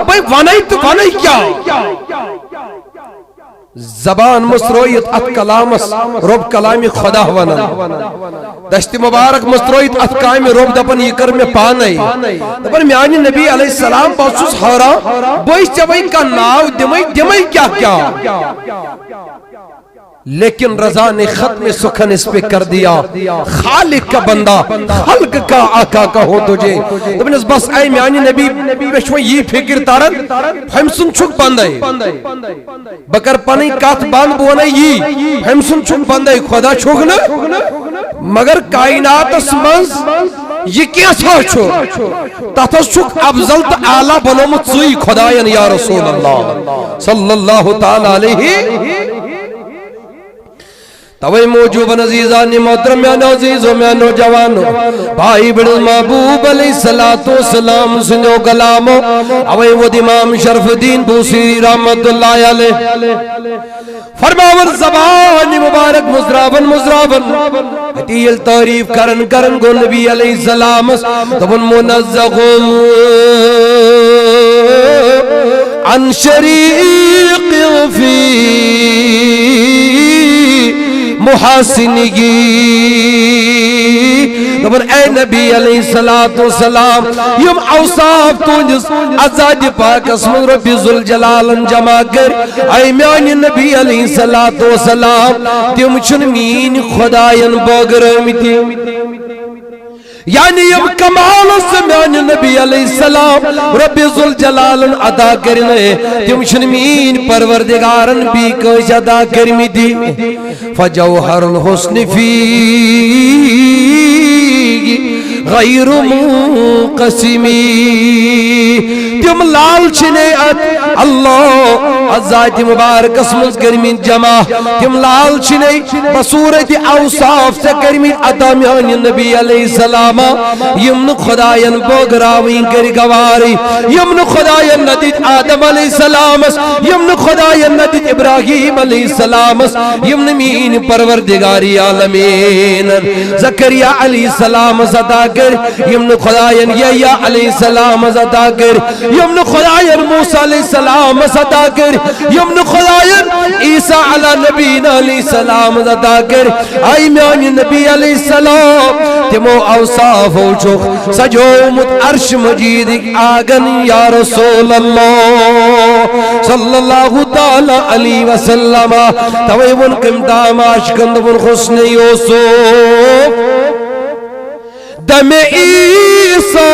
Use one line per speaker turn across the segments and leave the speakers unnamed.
بھئی ونائی کیا زبان مسترویت ات کلامس رب کلامی خدا ونن دشت مبارک مسترویت ات کلامی رب دپن یہ کر میں پانے دپن میانی نبی علیہ السلام باسوس حیران بھئی چوئی کا ناو دمائی کیا لیکن رضا نے ختم سخن اس پہ کر دیا خالق کا بندہ خلق کا آقا کا ہو تجھے دبنس بس اے میانی نبی بشو یہ فکر تارن ہم سن چھک بندے بکر پانی کات باند بونا یہ ہم سن چھک بندے خدا چھکنا مگر کائنات اسمنز یہ کیا سا چھو تاتھ چھک افضل تا اعلیٰ بنامت سوئی خدایان یا رسول اللہ صلی اللہ تعالی علیہ توئی موجوب عزیزانی محترم یا عزیزوں میں نوجوانوں بھائی بڑھ محبوب علیہ السلام سنو کلامو اوئی وہ امام شرف الدین بوصیری رحمت اللہ علیہ فرماور زبان مبارک مزرابن حتیل تعریف کرن گو نبی علیہ السلام تبن منزغم عن شریق فی محاسنگی دبر اے نبی علیہ السلام یم اوصاف تونجس ازاد پاک اسم رب ذوالجلال جمع کر اے میانی نبی علیہ السلام تم چن مین خدایان بغرمتی یعنی یم کمال سمیان نبی علیہ السلام رب ذوالجلال ادا کرنے تم شنمین پروردگارن بھی کش ادا کرمی دی فجوہر الحسن فی غیر منقسمی تم لال چھنے اللہ ذات مبارک اسمز کرمین جمع تم لال چھنے بصورت اوصاف سے کرمین ادامیان نبی علیہ السلام یمن خدایان بغراوین کر گواری یمن خدایان ندید آدم علیہ السلام یمن خدایان ندید ابراہیم علیہ السلام یمن مین پروردگاری عالمین زکریہ علیہ السلام صدا کر یمن خدایان یحییٰ علیہ السلام صدا کر یمن خدایان موسیٰ علیہ السلام صدا کر یمن خدایان عیسیٰ علی نبینا علیہ السلام صدا کر آئی میانی نبی علیہ السلام تمو اوصاف ہو چک سجومت عرش مجید آگن یا رسول اللہ صلی اللہ تعالی علیہ وسلم تویبن کم داماش کندبن حسن یوسف دم عیسیٰ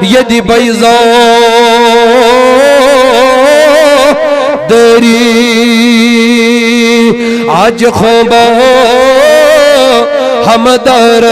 یدی بیضا دری آج خوبا ہم دارن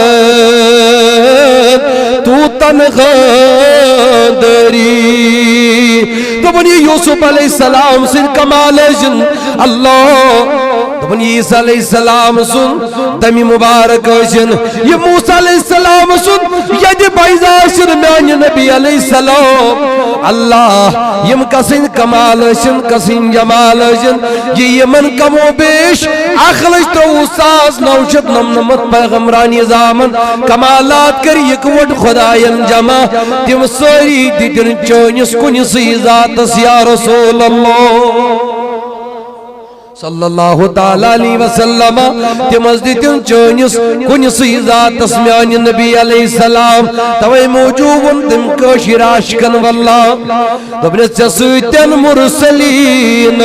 تو تنخوا دری تو بنی یوسف علیہ السلام سن کمال جن اللہ دبن عیسیٰ علیہ السلام سن دمی مبارک جن یہ موسیٰ علیہ السلام سن ید بیضا سن میانی نبی علیہ السلام اللہ یم کسین کمال جن کسین جمال جن یہ من کمو بیش اخلش تو ساز نوشت نمنمت پیغمرانی زامن کمالات کر یکوٹ خدایان جمع تم سوری دیتن چونس کنسی ذات یا رسول اللہ صلی اللہ تعالی علیہ وسلم تمزدتن چونس کنسی ذات اسمیان نبی علیہ السلام توی موجوبن تم کشی راشکن واللہ دبنس چسویتن مرسلین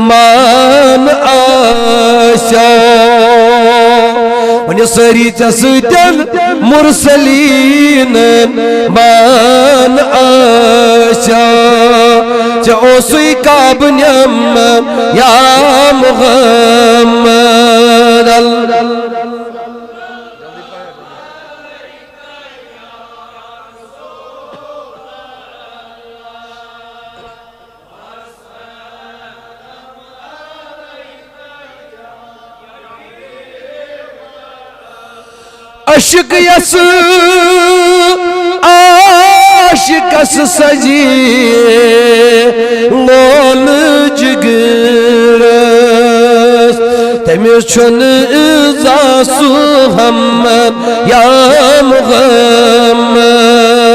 مان آشا ونی سری چسویتن مرسلین مان آشا چاوسوی کابنیم یا محمد عشق یس عاشقس سجی لول جگرس تمیز چون ازاسو ہم یا محمد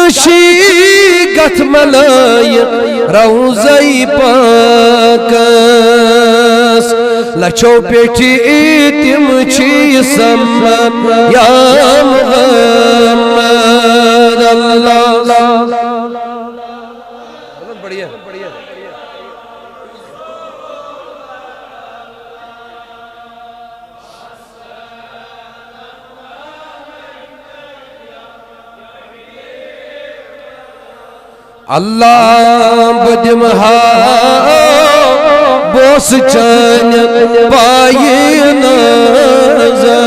چرشی گت ملائق روزی پاکس لچو پیٹی تم چی سمن یا محمد اللہ بڑھیا اللہ بدمہا بوس چن پائی نظر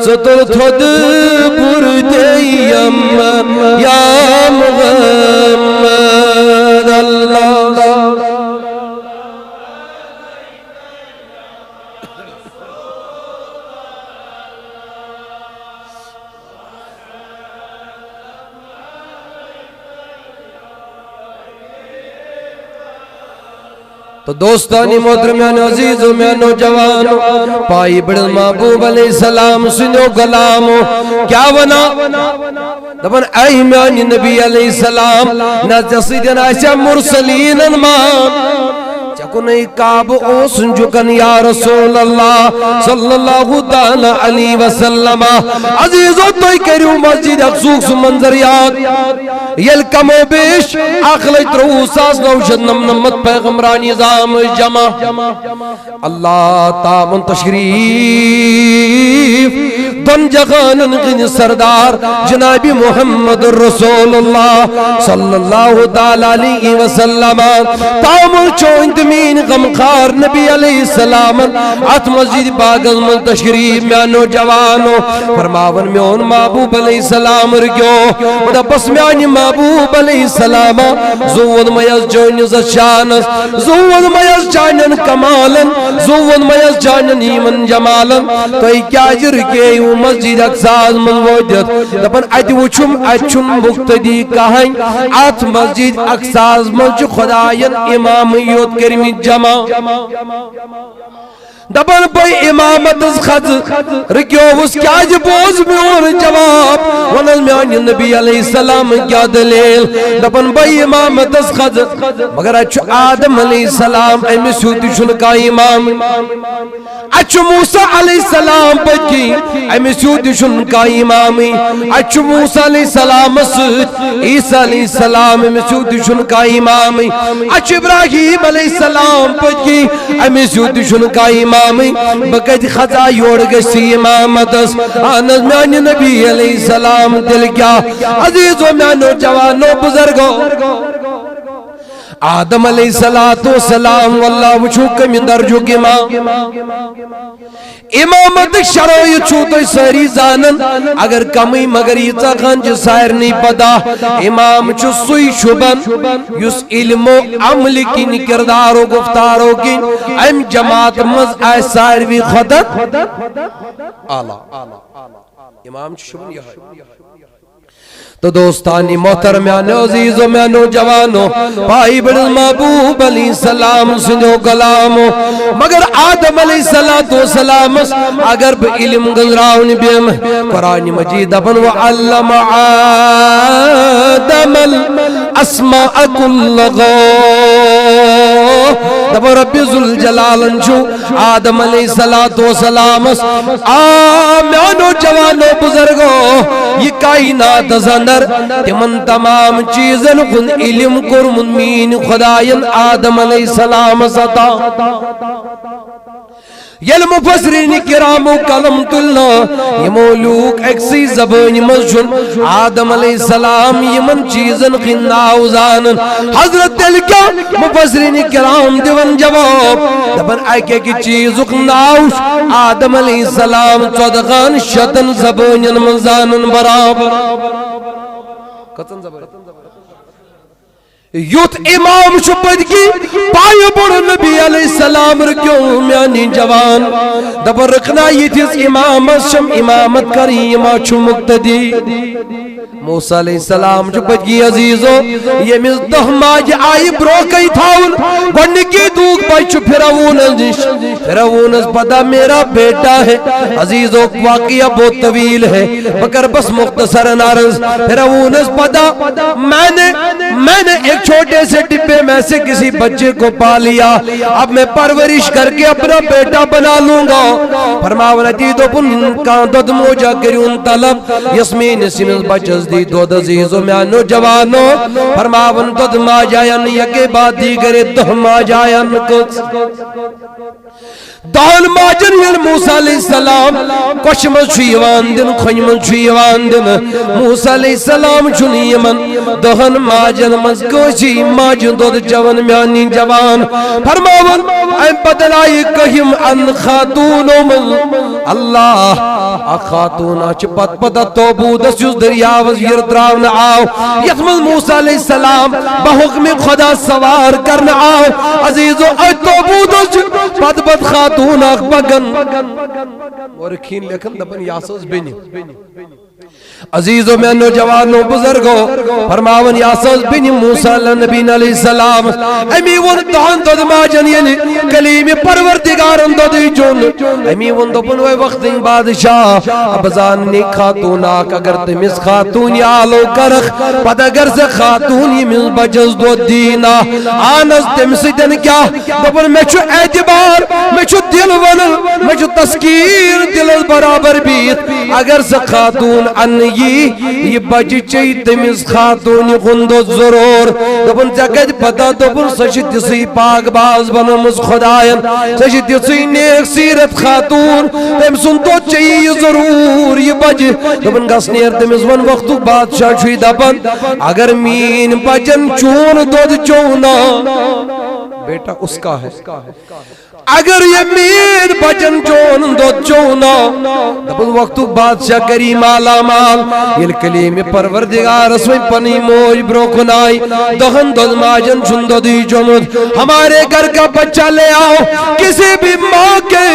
ستر تھود بردیم یا محمد اللہ تو دوستانی محترمیان عزیز و میں نوجوانو پائی بڑھ محبوب علیہ السلام سنو غلامو کیا ونا دبن ایمانی نبی علیہ السلام نزد سیدنا عیسیٰ مرسلین انمان چکو نئی کعب اوسن جکن یا رسول اللہ صلی اللہ تعالی علیہ وسلم عزیزو توی کریو مسجد اقصوص منظریات یل کم و بیش اخلیت روساس نوشد نمت پیغمرانی نظام جمع اللہ تامن تشریف دن جغانن غن سردار جناب محمد رسول اللہ صلی اللہ تعالی علیہ وسلم تامن چوند مین غمخار نبی علیہ السلام ات مسجد باغل من تشریف میں نوجوانو فرماون میں ان محبوب علیہ السلام رکیو دا بس میں محبوب علیہ السلام زون میز جونیز شانس زون میز جانن کمالن زون میز جانن ایمن جمالن تو ای کیا جر کے مسجد اقصاز من وجد دپن ات وچم اچم مقتدی کہیں ات مسجد اقصاز من چو خداین امامیت کرمی جمع دبن بھائی امامت از خد رکیو اس کیا جبوز میں اور جواب ونال میں آنی نبی علیہ السلام کیا دلیل دبن بھائی امامت از خد مگر اچھو آدم علیہ السلام امی سوتی شنکا امام اچھو موسیٰ علیہ السلام بکی امی سوتی شنکا امامی اچھو موسیٰ علیہ السلام سوت عیسیٰ علیہ السلام امی سوتی شنکا امامی اچھو ابراہیم علیہ السلام بکی امی سوتی شنکا امامی بقید خطا یوڑ گشتی امامتس آنز میانی نبی علیہ السلام دل کیا عزیزو میانو جوانو بزرگو آدم علیہ السلام واللہ وچھوک من درجو کی ماں امامت شروع چھوٹو ساری زانن اگر کمی مگر یہ تاقان جو سائر نہیں پتا امام چھو سوئی شبن یس علم و عمل کی نکردارو گفتارو کی ام جماعت مز آئے سائر بھی خدت آلہ امام چھو شبن یہ تو دوستانی محترمیان عزیز و میں نوجوانو پائی بڑھ محبوب علیہ السلام سنو کلامو مگر آدم علیہ السلام اگر بعلم گزراؤن بیم قرآن مجید اپن وعلم آدم الاسماء کلغو دبا رب ذوالجلال انشو آدم علیہ السلام آمیانو جوانو بزرگو یہ کائنات زندر تمن تمام چیزن خن علم کرمن مین خدایان آدم علیہ السلام ستا یل مفسرین کرامو کلم تلنا یہ مولوک اکسی زبان مسجن آدم علیہ السلام یمن چیزن خناو زانن حضرت دل کیا مفسرین کرام دیون جواب دبن ایکے کی چیز خناوش آدم علیہ السلام صدقان شتن زبان من زانن برابر قطن زبان یوت امام شپدگی پائے بڑ نبی علیہ السلام رکیوں میانی جوان دبر رکھنا یہ تیز امامت شم امامت کریم آچو مقتدی موسیٰ علیہ السلام شپدگی عزیزو یہ مز دہماج آئی بروکی تھاون گوڑنی کی دوگ بچو پھراونز پتا میرا بیٹا ہے عزیزو واقعہ بہت طویل ہے مگر بس مختصر نارز پھراونز پتا میں نے ایک چھوٹے سے ڈبے میں سے کسی بچے کو پا لیا اب میں پرورش کر کے اپنا بیٹا بنا لوں گا فرماونا دی دو پن کان دو موجہ کریون طلب یسمین سمز بچز دی دو عزیزو میں نوجوانو فرماونا دو ما جائن یکے بعد دیگرے دو ما جائن کچھ دان ماجن یل موسیٰ علیہ السلام کش من چھویوان دن کھن من چھویوان دن موسیٰ علیہ السلام چھنی من دہن ماجن من کوشی ماجن دود جوان میانی جوان فرماون ایم بدلائی کہیم ان خاتونو من اللہ خاتونا چھ پت پتا توبود اسیوز دریاوز یردراون آو یتمن موسیٰ علیہ السلام بحکم خدا سوار کرن آو عزیزو اے توبود پت پت خاتون اخ بگن ورکین لیکن دبن یاسوس بینی عزیزو میں نوجوانوں بزرگو فرماون یاسوس بینی موسیٰ نبی علیہ السلام امی ون دہن دود ماجن یعنی کلیم پروردگارن دودی جون امی ون دپن وی وقت بادشاہ ابزانی خاتون آک اگر تمیز خاتون یالو کرخ پد اگر سے خاتون یمیز بجز دو دینا آنز تمسی دن کیا دپن میں چھو اعتبار میں چھو دل ونل میں چھو تسکیر دل برابر بیت اگر سے خاتون یہ بچی چاہی تمیز خاتون خندو ضرور دپن چکت پتا دپن سشت سی پاک باز بنمز خدایان سشت سی نیک سیرت خاتون تم سن تو چاہی ضرور یہ بچی دپن گس نیر تمیز ون وقتو بادشاہ چھوئی دپن اگر مین بچن چون دود چونا بیٹا اس کا ہے اگر یہ مین بچن چون دود چونا دپن وقتو بادشاہ کریم آلا مال یہ کلیم پروردگار اسوئی پنی موج بروکنائی دہن دود ماجن چندو دی جمد ہمارے گھر کا بچہ لے آؤ کسی بھی ماں کے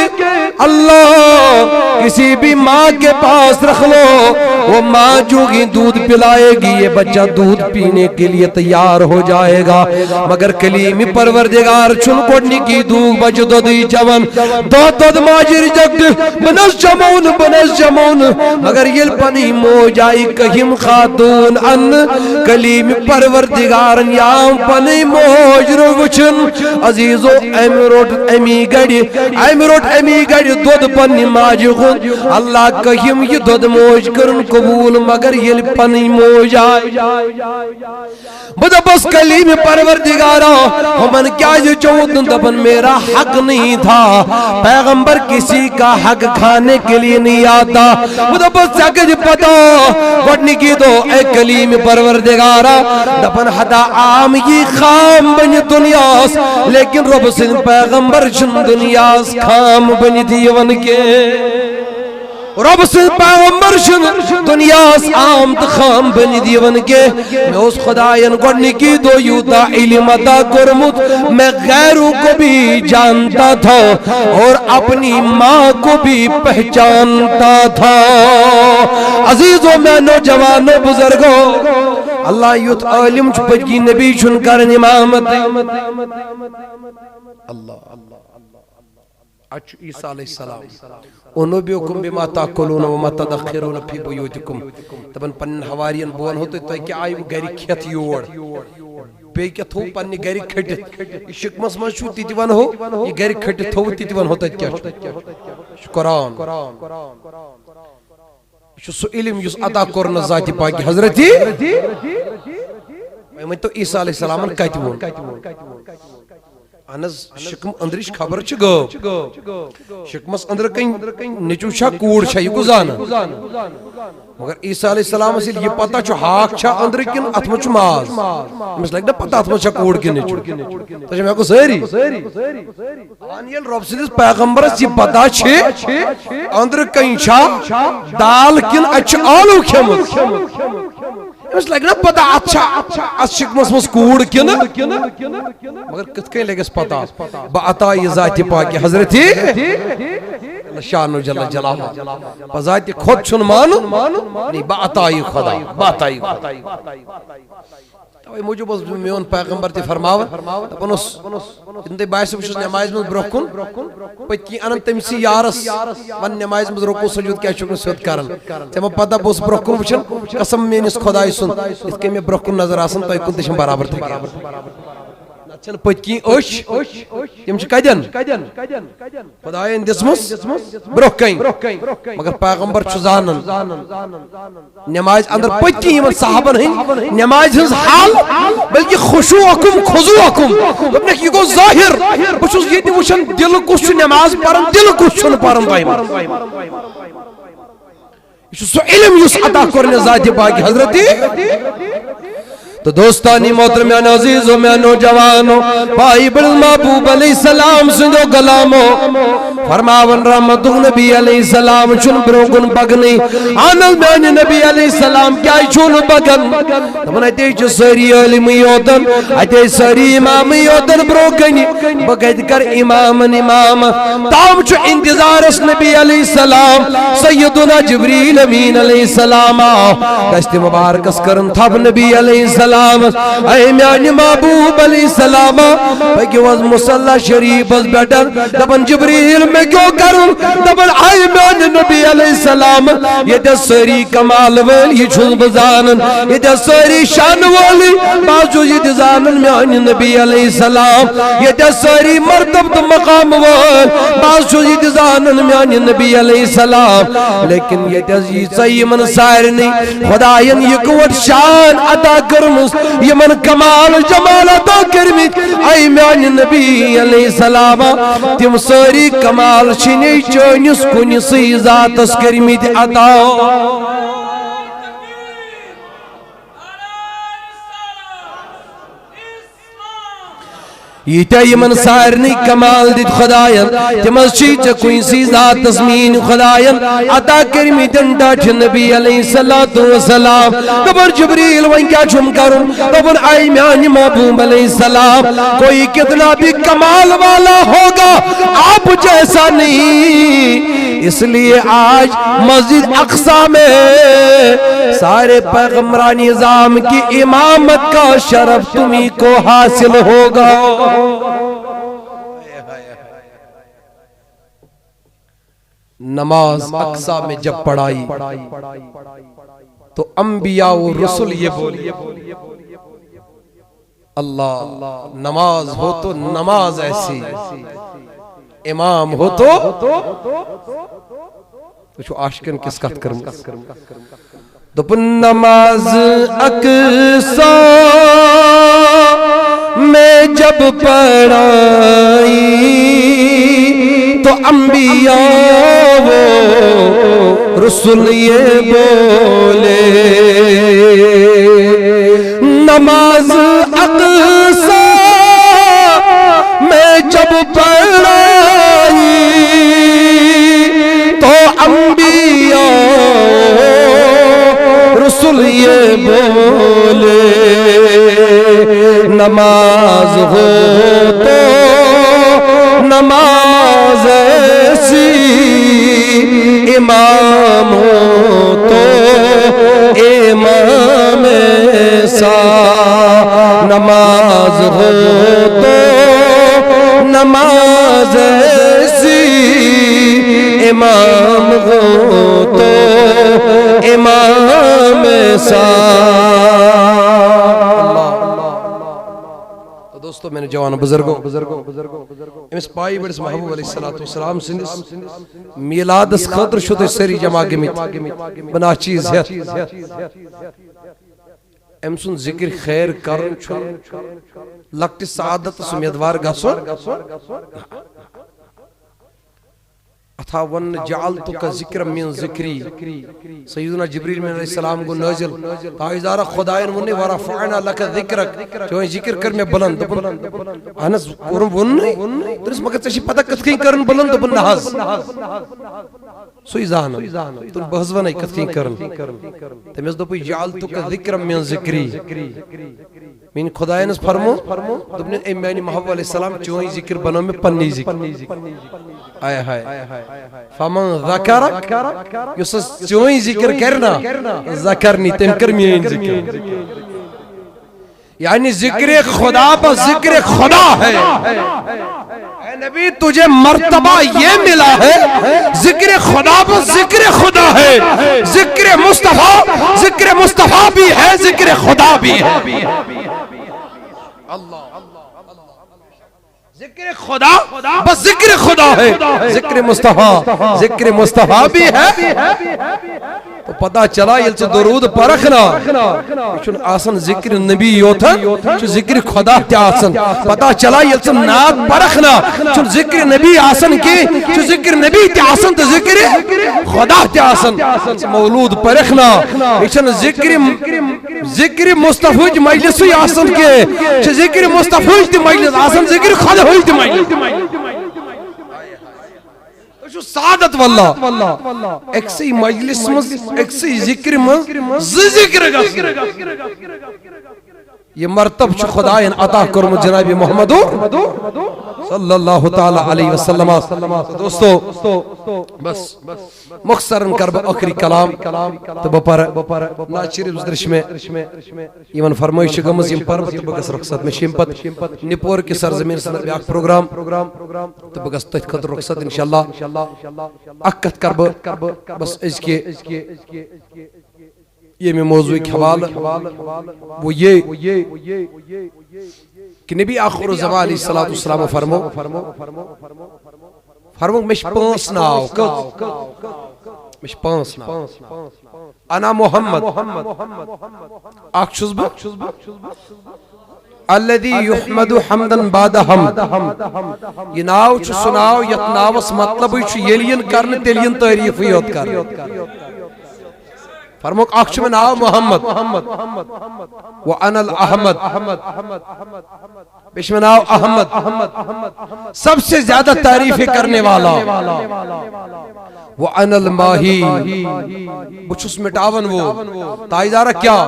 اللہ کسی بھی ماں کے پاس رکھ لو وہ ماں جو گی دودھ پلائے گی یہ بچہ دودھ پینے کے لیے تیار ہو جائے گا مگر کلیم پروردگار چن کوڑنی کی دوگ بچ دو دی جوان دود ماجر جگد بنس جمون مگر یہ پنی موجائی کہیم خاتون ان کلیم پروردگار یام پنی موج روچن عزیزو امیروٹ امی گڑی دود پنی ماج خود اللہ کہیم یہ دود موج کرن قبول مگر یہ پنی موجائی بدا بس کلیم پروردگارا ہمن کیا جو چودن دبن میرا حق نہیں تھا پیغمبر کسی کا حق کھانے کے لیے نہیں آتا بدا بس جگہ پتا وڈنی کی دو اے کلیم پروردگارا دبن حدا عام یہ خام بنی دنیاس لیکن رب سن پیغمبر شن دنیاس خام بنی دیون کے رب سے پیغمبر شن دنیاس عام خام بنی دیون کے میں اس خدایان گوڑنی کی دو یوتا علم عطا کرمت میں غیروں کو بھی جانتا تھا اور اپنی ماں کو بھی پہچانتا تھا عزیزوں میں نوجوانوں بزرگوں اللہ یوت عالم چھپت کی نبی شن کرن امامت اللہ اچھو عیسیٰ علیہ السلام اُنُبِيُكُمْ بِمَا تَأْكُلُونَ وَمَا تَدَخِّرُونَ فِي بُيُوتِكُمْ تبن پن ہوارین بون ہوتے تو کیا آئی گری کھت یور بے کیا تھو پنی گری کھٹت شکمس من چھو تیتیوان ہو یہ گری کھٹت تھو تیتیوان ہوتا کیا قرآن سو علم یس عطا کرنا ذاتی پاکی حضرتی میں تو عیسیٰ علیہ السلام کہتی ہوں انز شکم اندرش خبر چھ گو شکمس اندر کہیں نچو شا کوڑ چھا یہ گزانا مگر عیسیٰ علیہ السلام اسیل یہ پتا چھو ہاک چھا اندر کن اتم چھو ماز مثل ایک نا پتا اتم چھا کوڑ کن نچو تجھے میں کو سہری آنیل رب صدیس پیغمبر اس یہ پتا چھے اندر کہیں چھا دال کن اچھ آلو کھمت اس لگ نا پتہ اچھا اس شکمس مس کوڑ کنا مگر کت کہیں لگس پتہ بعطائی ذات پاک حضرت شان جل جلالہ بذات خود چھن مانو نہیں بعطائی خدا بعطائی خدا توئی موجود میون پیغمبر تی فرماون دپنس تندے باعث بچس نماز من برکن پتکی انن تمسی یارس ون نماز من رکو سجود کیا چکن سید کرن تم پتہ بوس برکن وچن قسم میانس خدای سن اس کے میں برکن نظر آسن تو کن تشم برابر تھی چھن پتکی اوش تم چھ کدن خدایین دسمس برکن مگر پیغمبر چھ زانن نماز اندر پتکی یمن صحابن ہن نماز ہنز حال بلکہ خشوعکم خضوعکم دپنک یہ گو ظاہر بچس یہ وچھن دل کس چھ نماز پرن دل کس چھن پرن یہ سو علم یس عطا کرنے ذات پاک حضرت تو دوستانی محترمیان عزیزوں میں نوجوانوں پائی بڑھ محبوب علیہ السلام سنجو گلامو فرماون رحمت نبی علیہ السلام چون بروگن بگنی آنل میں نبی علیہ السلام کیا چون بگن تمہیں ایتے چو سری علم یودن ایتے سری امام یودن بروگنی بگید کر امام تام چو انتظار اس نبی علیہ السلام سیدنا جبریل امین علیہ السلام دست مبارک اس کرن تھاب نبی علیہ السلام اے میانی محبوب علیہ السلام بھائی واز مصلح شریف از بیٹر دبن جبریل میں کیوں کروں دبن اے میانی نبی علیہ السلام یہ دے سری کمال ویل یہ چھل بزانن یہ دے سری شان والی بازو یہ دے زانن میانی نبی علیہ السلام یہ دے سری مرتب دے مقام ویل بازو یہ دے زانن میانی نبی علیہ السلام لیکن یہ دے صحیح من سائرنی خدایان یہ قوت شان عطا کرم یمن کمال جمال عطا کرمی اے میانی نبی علیہ السلام تم ساری کمال چنی چونس کنی سی ذات اس کرمی عطا یہ تا یمن سارنی کمال دیت خدایان تمس چیچ کوئی سی ذات تسمین خدایان عطا کرمی دنڈا چھ نبی علیہ السلام دبر جبریل وین کیا چھم کرن دبر آئی میانی محبوب علیہ السلام کوئی کتنا بھی کمال والا ہوگا آپ جیسا نہیں اس لیے آج مسجد اقصی میں سارے پیغمبران نظام کی امامت کا شرف تمہیں کو حاصل ہوگا نماز اقصی میں جب پڑھائی تو انبیاء و رسول یہ بولی اللہ نماز ہو تو نماز ایسی امام ہو تو چھو عاشقن کس کات کروں دپن نماز اقصی میں جب پڑھائی تو انبیاء و رسول یہ بولے نماز اقصی میں جب پڑھائی تو انبیاء رسول یہ بولے نماز ہو تو نماز ایسی امام ہو تو امام ایسا نماز ہو تو نماز ایسی امام ہو تو امام ایسا دوستو میں نے جوان بزرگوں امس پائی بڑس محبوب علیہ السلام سندس میلادس خطر شد سری جمع گمت بنا چیز ہے امسن ذکر خیر کرن چھو لکٹ سعادت سمیدوار گسو اتھا ون جعلتو کا ذکر من ذکری سیدنا جبریل میں علیہ السلام کو نازل تاویزارہ خدایان منی ورفعنا لکا ذکرک جو ذکر کر میں بلند انس قرم ون نہیں تو اس مگر تشی پتہ کتکیں کرن بلند بن نحاز سوی زان تم بہز ون کت کن کرن تمس دپ جعلتک ذکر من ذکری مین خدائنس فرمو دپن اے میانی محبوب علیہ السلام چون ذکر بنو میں پنی ذکر آئے ہائے فمن ذکرک یس چون ذکر کرنا ذکرنی تم کر مین ذکر یعنی ذکر خدا پر ذکر خدا ہے اے نبی تجھے مرتبہ یہ ملا ہے ذکر خدا پر ذکر خدا ہے ذکر مصطفیٰ بھی ہے ذکر خدا بھی ہے ذکر خدا بس ذکر خدا ہے ذکر مصطفیٰ بھی ہے تو پتہ چلا یل سے درود پرکھنا چون آسن ذکر نبی یوتھا چون ذکر خدا تی آسن پتہ چلا یل سے نات پرکھنا چون ذکر نبی آسن کی چون ذکر نبی تی آسن تو ذکر خدا تی آسن مولود پرکھنا چون ذکر مصطفیٰ تی مجلسی آسن کے چون ذکر مصطفیٰ تی مجلس آسن ذکر خدا ہوئی تی مجلس سعادت واللہ ایک سی مجلس مز ایک سی ذکر مز ذکر یہ مرتب چھ خدایان عطا کرم جناب محمد صلی اللہ تعالی علیہ وسلم دوستو بس مختصراً کرب آخری کلام تو بپر ناچریف درش میں یمن فرمائش گمز یم پربت تو بگس رخصت میں شمپت نپور کی سرزمین سندر بیاک پروگرام تو بگس تجھ خط رخصت انشاءاللہ اکت کرب بس اس کے یہ میں موضوع کی حوال وہ یہ کہ نبی آخر زمان علیہ السلام فرمو مش پانس ناو مش پانس ناو انا محمد اکشز با الذي يحمد حمدا بعد حمد یہ ناو چھ سناو یت ناوس مطلب چھ یلین کرن تلین تعریف یوت کر فرموک اکھ میں ناو محمد وانا الاحمد بیش میں ناو احمد سب سے زیادہ تعریفیں کرنے والا وانا الماہی بچھس مٹاون وہ تائیدارہ کیا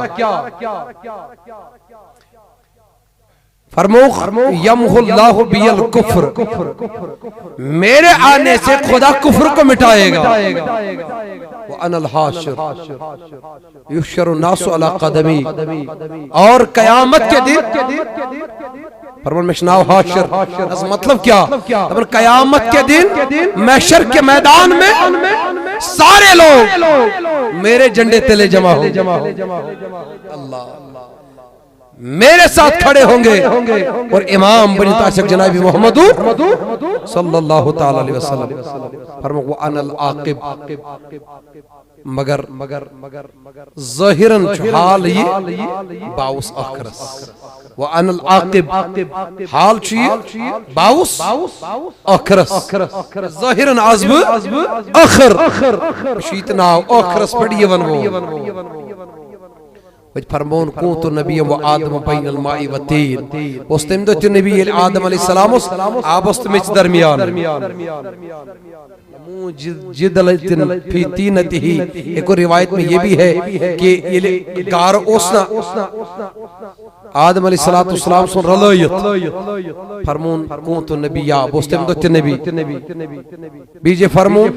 فرموخ یمح اللہ بی الکفر میرے آنے سے خدا کفر کو مٹائے گا وَأَنَا الْحَاشِرُ يُحْشَرُ النَّاسُ عَلَى قَدَمِي اور قیامت کے دن فرمان مشناو حاشر اس مطلب کیا قیامت کے دن محشر کے میدان میں سارے لوگ میرے جھنڈے تلے جمع ہو اللہ میرے ساتھ کھڑے ہوں گے اور امام بنی تاشق جنابی محمد صلی اللہ تعالی علیہ وسلم فرمو وَأَنَا الْعَاقِبِ مگر ظاہراً حال یہ باوس آخرس وَأَنَا الْعَاقِبِ حال چیئے باوس آخرس ظاہراً عزب آخر شیطنا آخرس پڑی ونو وجھ فرمون کونتو نبی و آدم بین المائی و تین اس تیم دو نبی آدم علیہ السلام آبست مچ درمیان جدلتن فی تینتی ہی ایک روایت میں یہ بھی ہے کہ یہ گار اوسنا آدم علیہ السلام سن رلائیت فرمون کونتو نبی یا بستم دو نبی بیجے فرمون